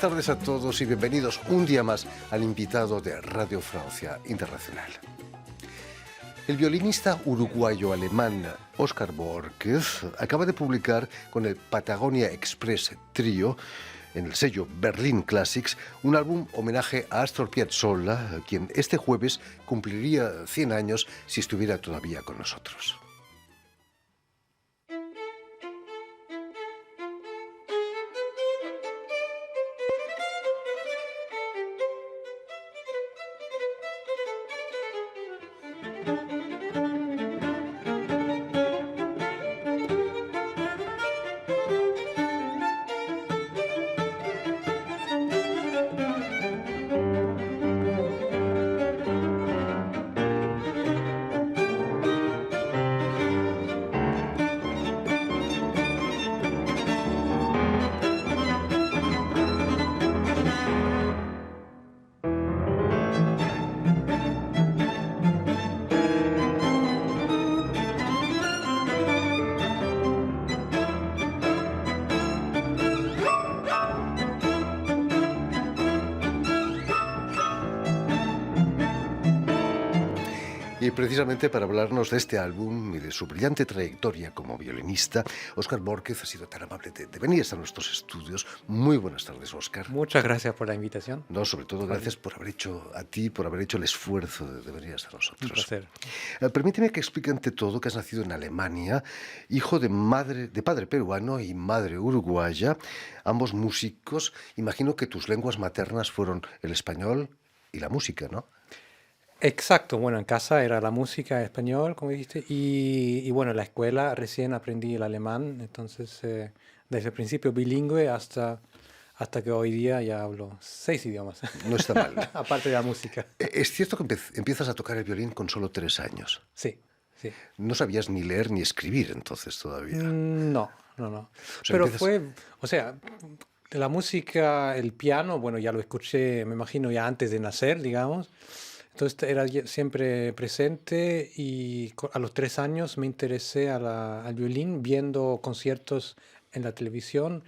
tardes a todos y bienvenidos un día más al invitado de Radio Francia Internacional. El violinista uruguayo-alemán Oscar Borges acaba de publicar con el Patagonia Express Trío, en el sello Berlin Classics, un álbum homenaje a Astor Piazzolla, quien este jueves cumpliría 100 años si estuviera todavía con nosotros. Y precisamente para hablarnos de este álbum y de su brillante trayectoria como violinista, Oscar Borges ha sido tan amable de venir hasta nuestros estudios. Muy buenas tardes, Oscar. Muchas gracias por la invitación. No, sobre todo gracias por haber hecho el esfuerzo de venir hasta nosotros. Un placer. Permíteme que explique ante todo que has nacido en Alemania, hijo de padre peruano y madre uruguaya, ambos músicos. Imagino que tus lenguas maternas fueron el español y la música, ¿no? Exacto, bueno, en casa era la música español, como dijiste, y bueno, en la escuela recién aprendí el alemán, entonces desde el principio bilingüe hasta que hoy día ya hablo 6 idiomas, No está mal. aparte de la música. Es cierto que empiezas a tocar el violín con solo 3 años. Sí, sí. No sabías ni leer ni escribir entonces todavía. No. sea, Pero empiezas- la música, el piano, bueno, ya lo escuché, me imagino, ya antes de nacer, digamos. Entonces era siempre presente y a los 3 años me interesé al violín viendo conciertos en la televisión.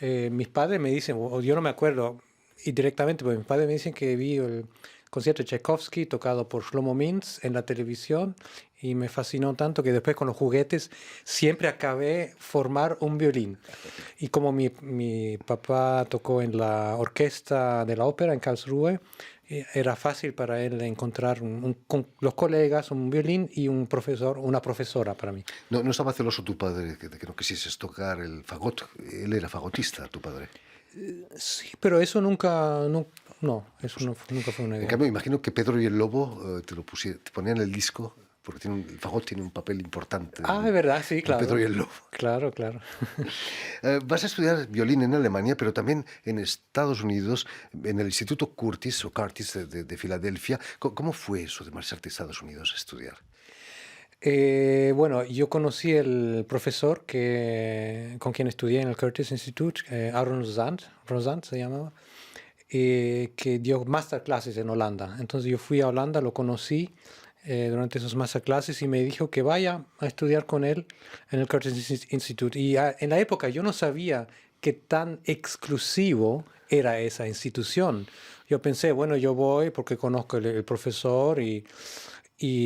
Mis padres me dicen, o yo no me acuerdo y directamente, pero mis padres me dicen que vi el concierto de Tchaikovsky tocado por Shlomo Mintz en la televisión y me fascinó tanto que después con los juguetes siempre acabé formar un violín. Y como mi papá tocó en la orquesta de la ópera en Karlsruhe, era fácil para él encontrar con los colegas un violín y un profesor, una profesora para mí. No estaba celoso tu padre de que no quisieses tocar el fagot. Él era fagotista, tu padre. Sí, pero eso nunca fue una En idea. cambio, imagino que Pedro y el Lobo te ponían el disco, porque el fagot tiene un papel importante Ah, es verdad, sí, en claro. Pedro y el Lobo. Claro, claro. Vas a estudiar violín en Alemania, pero también en Estados Unidos, en el Instituto Curtis de Filadelfia. ¿Cómo fue eso de marcharte a Estados Unidos a estudiar? Bueno, yo conocí el profesor con quien estudié en el Curtis Institute, Aaron Rosand se llamaba, que dio masterclasses en Holanda. Entonces yo fui a Holanda, lo conocí durante esos masterclasses y me dijo que vaya a estudiar con él en el Curtis Institute. Y en la época yo no sabía qué tan exclusivo era esa institución. Yo pensé, bueno, yo voy porque conozco el profesor y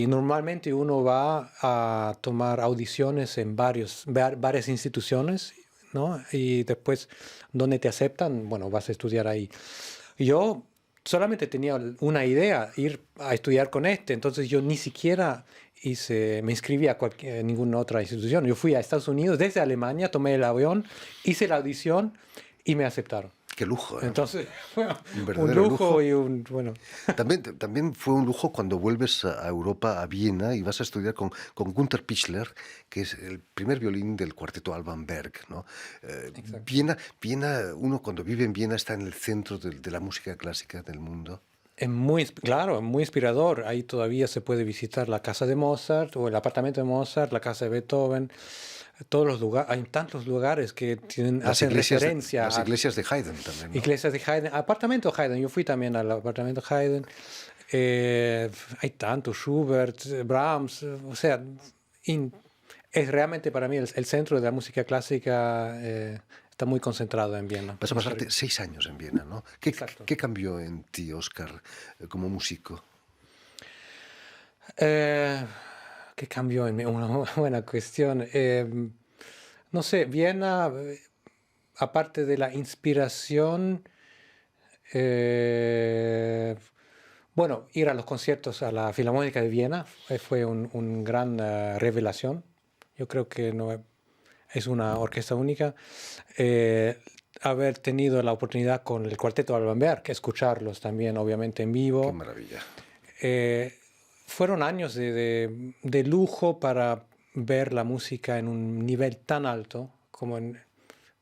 normalmente uno va a tomar audiciones en varias instituciones, ¿no? Y después, donde te aceptan, bueno, vas a estudiar ahí. Yo solamente tenía una idea, ir a estudiar con entonces yo ni siquiera me inscribí a ninguna otra institución. Yo fui a Estados Unidos desde Alemania, tomé el avión, hice la audición y me aceptaron. Qué lujo, ¿eh? Entonces, Un un verdadero lujo lujo. y bueno. También fue un lujo cuando vuelves a Europa, a Viena, y vas a estudiar con Günther Pichler, que es el primer violín del cuarteto Alban Berg, ¿no? Exacto. Viena, uno cuando vive en Viena está en el centro de la música clásica del mundo. Es claro, es muy inspirador. Ahí todavía se puede visitar la casa de Mozart o el apartamento de Mozart, la casa de Beethoven. Todos los lugares, hay tantos lugares que hacen referencia las a iglesias de Haydn también, ¿no? iglesias de Haydn, apartamento de Haydn. Yo fui también al apartamento de Haydn. Hay tanto, Schubert, Brahms, o sea, es realmente para mí el centro de la música clásica, está muy concentrado en Viena. Vas a pasarte 6 años en Viena, ¿no? Exacto. ¿Qué cambió en ti, Óscar, como músico? Eh, ¿Qué cambió en mí? Una buena cuestión. No sé, Viena, aparte de la inspiración, eh, bueno, ir a los conciertos a la Filarmónica de Viena fue un gran revelación. Yo creo que no es una orquesta única. Eh, Haber tenido la oportunidad con el Cuarteto Alban Berg, escucharlos también, obviamente en Qué vivo. maravilla. Eh, Fueron años de lujo para ver la música en un nivel tan alto como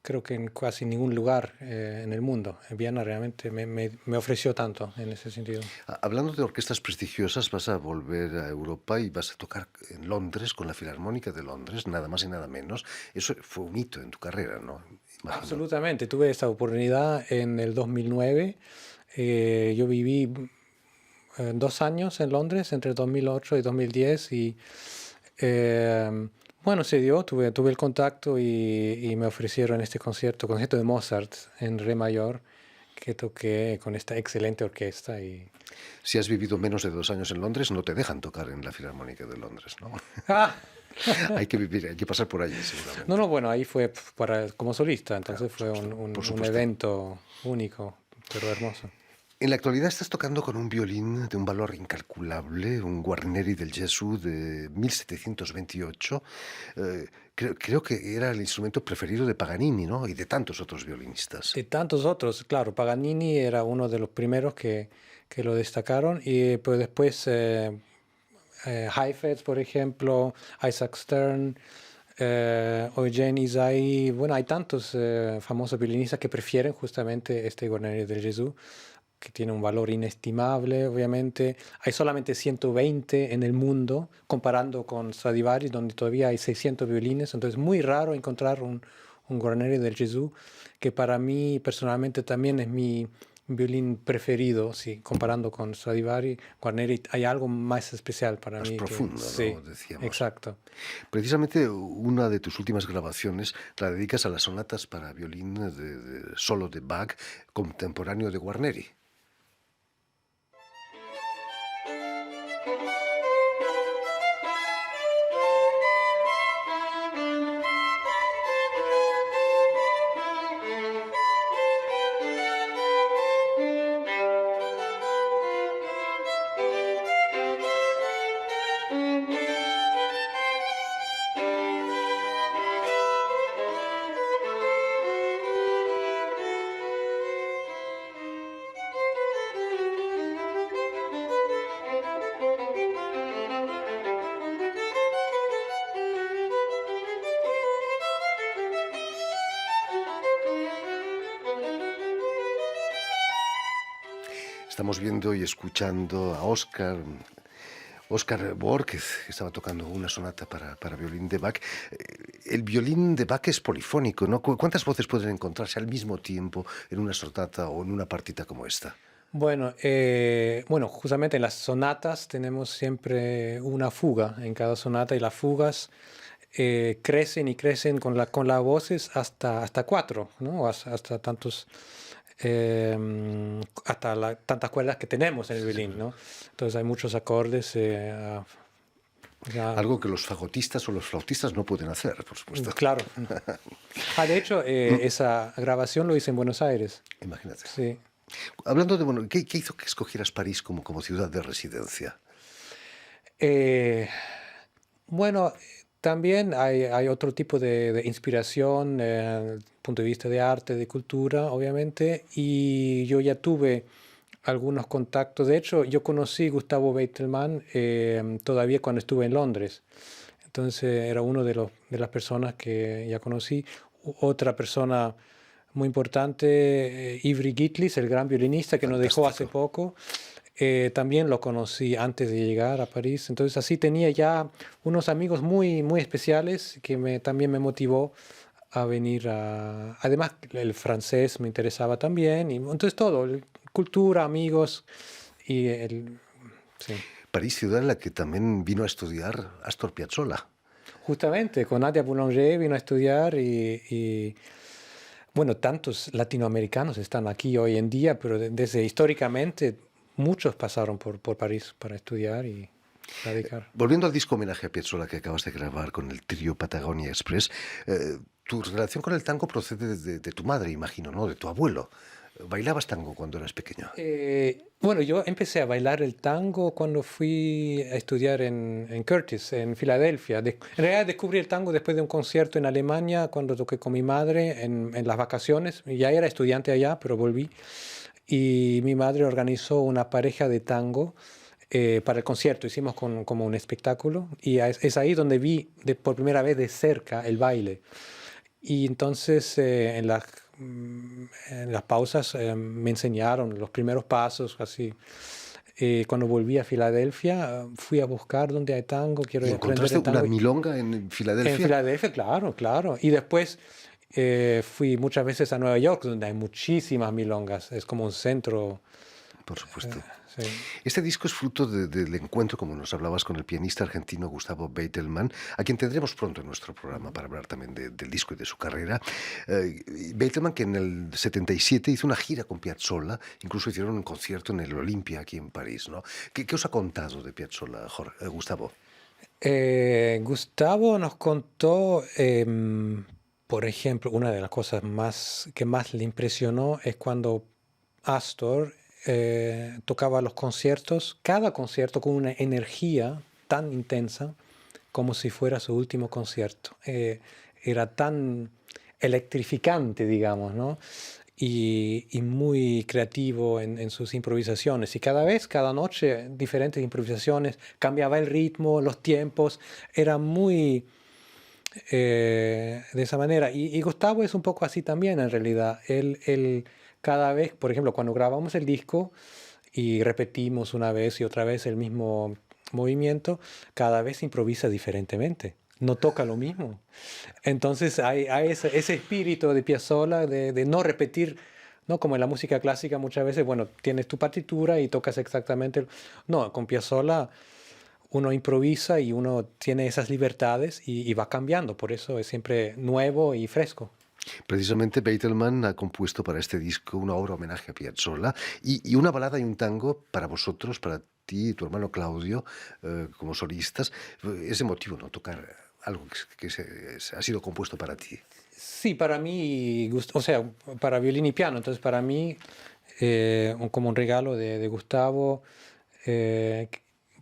creo que en casi ningún lugar en el mundo. En Viena realmente me ofreció tanto en ese sentido. Hablando de orquestas prestigiosas, vas a volver a Europa y vas a tocar en Londres con la Filarmónica de Londres, nada más y nada menos. Eso fue un hito en tu carrera, ¿no? Imagino. Absolutamente, tuve esta oportunidad en el 2009. Yo viví 2 años en Londres entre 2008 y 2010 y bueno, se dio, tuve el contacto y me ofrecieron este concierto de Mozart en Re mayor, que toqué con esta excelente orquesta. Si has vivido menos de 2 años en Londres, no te dejan tocar en la Filarmónica de Londres, ¿no? ¡Ah! Hay que vivir, hay que pasar por allí, No, seguramente. no, bueno, ahí fue como solista, Claro, entonces fue por un supuesto. evento único, pero hermoso. En la actualidad estás tocando con un violín de un valor incalculable, un Guarneri del Gesù de 1728. Creo que era el instrumento preferido de Paganini, ¿no? Y de tantos otros violinistas. De tantos otros, claro, Paganini era uno de los primeros que lo destacaron y pues después Heifetz, por ejemplo, Isaac Stern, Eugen Isai, bueno, hay tantos famosos violinistas que prefieren justamente este Guarneri del Gesù, que tiene un valor inestimable, obviamente. Hay solamente 120 en el mundo, comparando con Stradivari, donde todavía hay 600 violines, entonces es muy raro encontrar un Guarneri del Gesù, que para mí personalmente también es mi violín preferido, sí, comparando con Stradivari, Guarneri, hay algo más especial para Más mí que profundo, sí, ¿no? Decíamos. exacto. Precisamente una de tus últimas grabaciones la dedicas a las sonatas para violín solo de Bach, contemporáneo de Guarneri. Estamos viendo y escuchando a Óscar Borges, que estaba tocando una sonata para violín de Bach. El violín de Bach es polifónico, ¿no? ¿Cuántas voces pueden encontrarse al mismo tiempo en una sonata o en una partita como esta? Bueno, justamente en las sonatas tenemos siempre una fuga en cada sonata y las fugas crecen y crecen con las voces hasta cuatro, ¿no? Hasta tantos, tantas cuerdas que tenemos en el violín, ¿no? Entonces hay muchos acordes. Ya, Algo que los fagotistas o los flautistas no pueden hacer, por supuesto. claro. De hecho, esa grabación lo hice en Buenos Aires. Imagínate. Sí. Hablando de, bueno, ¿qué hizo que escogieras París como ciudad de residencia? Eh, Bueno, también hay otro tipo de inspiración, desde el punto de vista de arte, de cultura, obviamente, y yo ya tuve algunos contactos. De hecho, yo conocí a Gustavo Beitelman todavía cuando estuve en Londres. Entonces era uno de las personas que ya conocí. Otra persona muy importante, Ivry Gitlis, el gran violinista que nos dejó hace Fantástico. poco. También lo conocí antes de llegar a París, entonces así tenía ya unos amigos muy, muy especiales que también me motivó a venir a... Además, el francés me interesaba también, y entonces todo, cultura, amigos y el... Sí. París, ciudad en la que también vino a estudiar Astor Piazzolla. Justamente, con Nadia Boulanger vino a estudiar bueno, tantos latinoamericanos están aquí hoy en día, pero desde históricamente muchos pasaron por París para estudiar y radicar. Volviendo al disco homenaje a Piazzolla que acabas de grabar con el trío Patagonia Express, tu relación con el tango procede de tu madre, imagino, ¿no? De tu abuelo. ¿Bailabas tango cuando eras pequeño? Bueno, yo empecé a bailar el tango cuando fui a estudiar en Curtis, en Filadelfia. En realidad descubrí el tango después de un concierto en Alemania, cuando toqué con mi madre en las vacaciones. Ya era estudiante allá, pero volví. Y mi madre organizó una pareja de tango para el concierto. Hicimos como un espectáculo y es ahí donde vi por primera vez de cerca el baile. Y entonces en las pausas me enseñaron los primeros pasos, así. Cuando volví a Filadelfia, fui a buscar dónde hay tango, quiero ¿Y aprender encontraste de una tango. milonga en En Filadelfia? Filadelfia, claro, claro. Y después fui muchas veces a Nueva York, donde hay muchísimas milongas. Es como un centro. Por supuesto. Sí. Este disco es fruto del encuentro, como nos hablabas, con el pianista argentino Gustavo Beitelman, a quien tendremos pronto en nuestro programa para hablar también del disco y de su carrera. Beitelman, que en el 77 hizo una gira con Piazzolla, incluso hicieron un concierto en el Olympia aquí en París, ¿no? ¿Qué os ha contado de Piazzolla, Gustavo? Gustavo nos contó, por ejemplo, una de las cosas que más le impresionó es cuando Astor tocaba los conciertos, cada concierto con una energía tan intensa como si fuera su último concierto. Era tan electrificante, digamos, ¿no? Y muy creativo en sus improvisaciones. Y cada noche, diferentes improvisaciones, cambiaba el ritmo, los tiempos, era muy de esa manera. Y Gustavo es un poco así también, en realidad. Él cada vez, por ejemplo, cuando grabamos el disco y repetimos una vez y otra vez el mismo movimiento, cada vez improvisa diferentemente. No toca lo mismo. Entonces hay ese espíritu de Piazzolla de no repetir, no como en la música clásica muchas veces, bueno, tienes tu partitura y tocas exactamente. No, con Piazzolla uno improvisa y uno tiene esas libertades y va cambiando, por eso es siempre nuevo y fresco. Precisamente Beitelman ha compuesto para este disco una obra homenaje a Piazzolla y una balada y un tango para vosotros, para ti y tu hermano Claudio, como solistas. Es emotivo, ¿no? Tocar algo ha sido compuesto para ti. Sí, para mí, o sea, para violín y piano, entonces para mí, como un regalo de Gustavo, eh,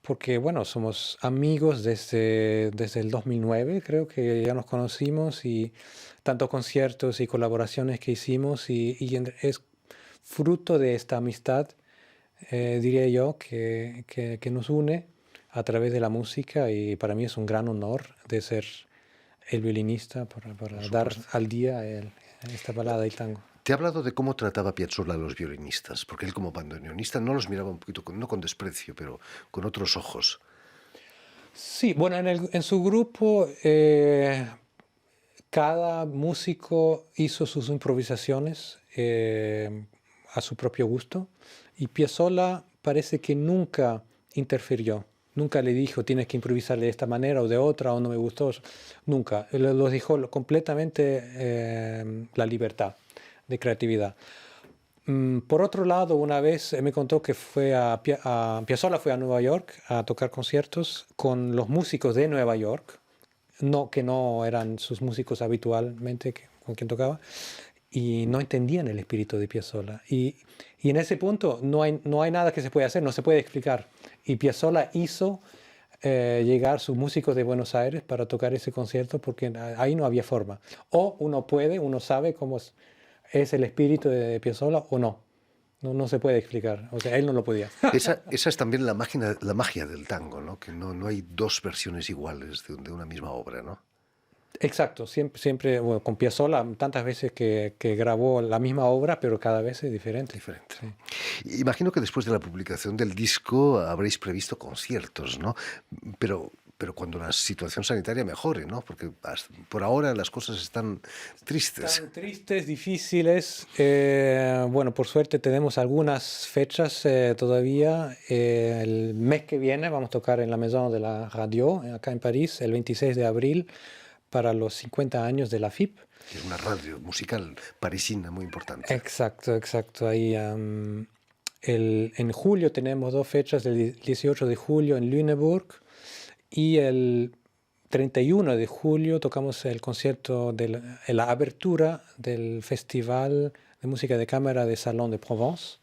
porque bueno, somos amigos desde el 2009, creo que ya nos conocimos y tantos conciertos y colaboraciones que hicimos es fruto de esta amistad, diría yo, que nos une a través de la música y para mí es un gran honor de ser el violinista Por para dar supuesto. al día esta balada y tango. Te he hablado de cómo trataba Piazzolla a los violinistas, porque él como bandoneonista no los miraba un poquito, no con desprecio, pero con otros ojos. Sí, bueno, en su grupo cada músico hizo sus improvisaciones a su propio gusto y Piazzolla parece que nunca interfirió. Nunca le dijo tienes que improvisar de esta manera o de otra o no me gustó. Nunca. Él los dejó completamente la libertad de creatividad. Por otro lado, una vez me contó que Piazzolla fue a Nueva York a tocar conciertos con los músicos de Nueva York, no, que no eran sus músicos habitualmente con quien tocaba, y no entendían el espíritu de Piazzolla. Y en ese punto no hay nada que se pueda hacer, no se puede explicar. Y Piazzolla hizo llegar sus músicos de Buenos Aires para tocar ese concierto porque ahí no había forma. O uno sabe cómo es el espíritu de Piazzolla o no. No se puede explicar. O sea, él no lo podía. Esa es también la magia del tango, ¿no? Que no hay dos versiones iguales de una misma obra, ¿no? Exacto, siempre bueno, con Piazzolla, tantas veces que grabó la misma obra, pero cada vez es diferente. Diferente. Sí. Imagino que después de la publicación del disco habréis previsto conciertos, ¿no? Pero pero cuando la situación sanitaria mejore, ¿no? Porque por ahora las cosas están tristes. Están tristes, difíciles. Bueno, por suerte tenemos algunas fechas todavía. El mes que viene vamos a tocar en la Maison de la Radio, acá en París, el 26 de abril, para los 50 años de la FIP. Es una radio musical parisina muy importante. Exacto, exacto. Ahí, en julio tenemos dos fechas, el 18 de julio en Lüneburg y el 31 de julio tocamos el concierto de la abertura del Festival de Música de Cámara de Salon de Provence.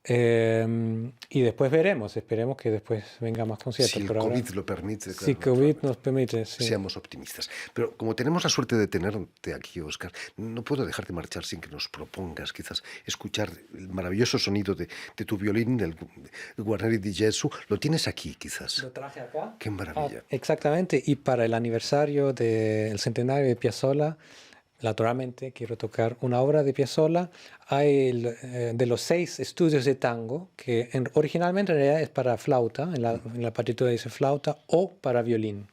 Y después veremos, esperemos que después venga más conciertos. Si el Pero COVID ahora, lo permite, si claro. COVID nos permite, sí. Seamos optimistas. Pero como tenemos la suerte de tenerte aquí, Óscar, no puedo dejarte marchar sin que nos propongas quizás escuchar el maravilloso sonido de tu violín, del Guarneri di Gesù. Lo tienes aquí, quizás. Lo traje acá. Qué maravilla. Exactamente, y para el aniversario del centenario de Piazzolla, naturalmente quiero tocar una obra de Piazzolla. Hay de los 6 estudios de tango, que originalmente en realidad es para flauta, en la partitura dice flauta, o para violín,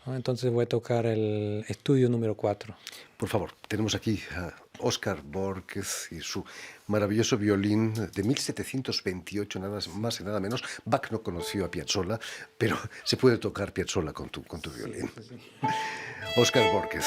¿no? Entonces voy a tocar el estudio número 4. Por favor, tenemos aquí a Óscar Borges y su maravilloso violín de 1728, nada más y nada menos. Bach no conoció a Piazzolla, pero se puede tocar Piazzolla con tu violín. Sí. Óscar Borges.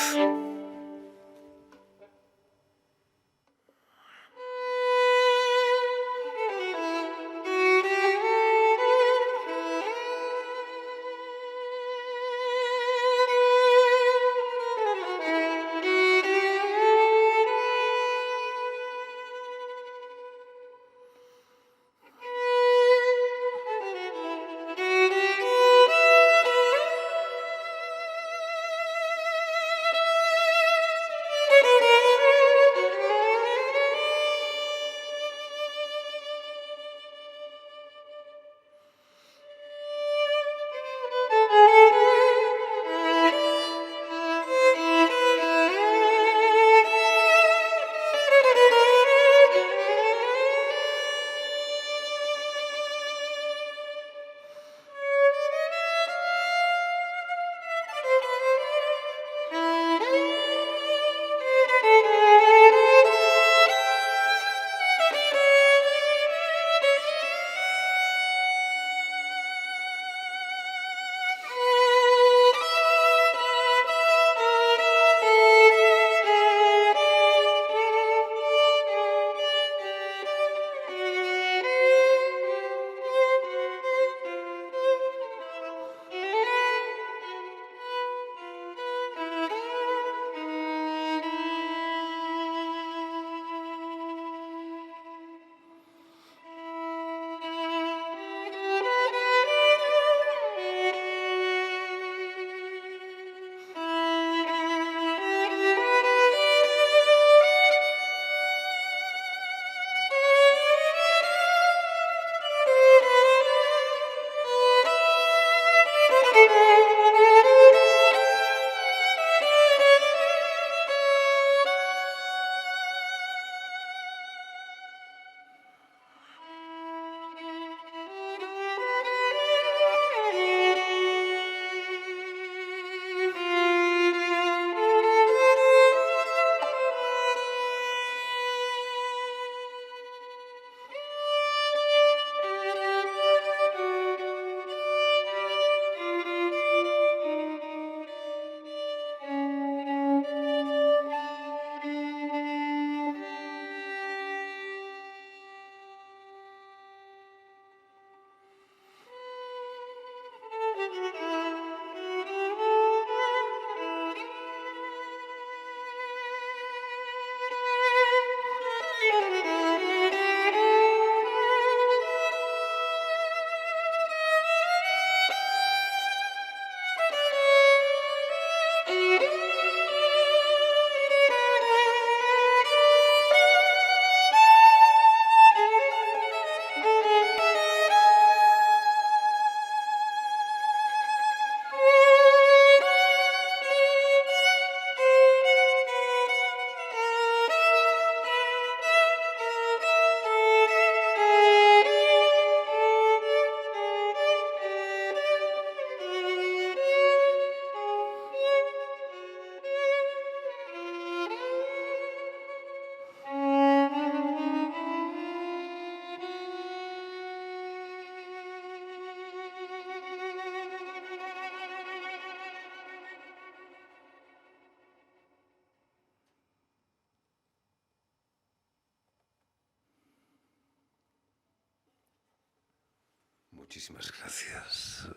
Muchísimas gracias,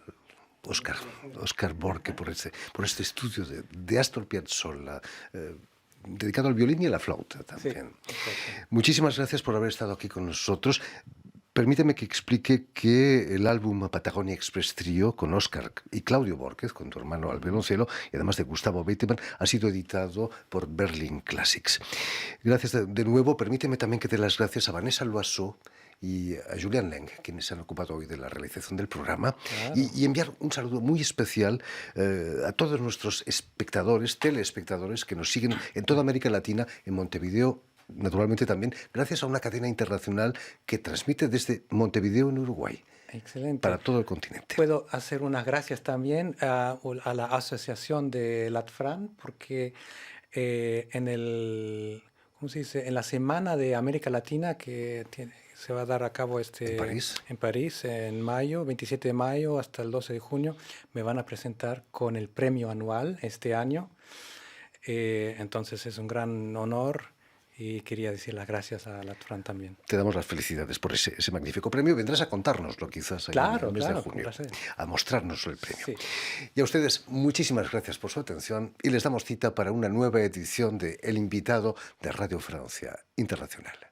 Óscar Borque, por este estudio de Astor Piazzolla, dedicado al violín y a la flauta también. Sí, muchísimas gracias por haber estado aquí con nosotros. Permíteme que explique que el álbum Patagonia Express Trio con Óscar y Claudio Borquez, con tu hermano al violoncelo, y además de Gustavo Beiteman, ha sido editado por Berlin Classics. Gracias de nuevo. Permíteme también que dé las gracias a Vanessa Loiseau y a Julián Leng, quienes se han ocupado hoy de la realización del programa, claro. y enviar un saludo muy especial a todos nuestros telespectadores que nos siguen en toda América Latina, en Montevideo, naturalmente también, gracias a una cadena internacional que transmite desde Montevideo en Uruguay. Excelente. Para todo el continente. Puedo hacer unas gracias también a la asociación de LATFRAN, porque ¿cómo se dice? En la Semana de América Latina se va a dar a cabo en París, en mayo, 27 de mayo hasta el 12 de junio, me van a presentar con el premio anual este año. Entonces es un gran honor. Y quería decir las gracias a LATFRAN también. Te damos las felicidades por ese magnífico premio. Vendrás a contárnoslo quizás en el mes de junio, a mostrarnos el premio. Sí. Y a ustedes, muchísimas gracias por su atención y les damos cita para una nueva edición de El Invitado de Radio Francia Internacional.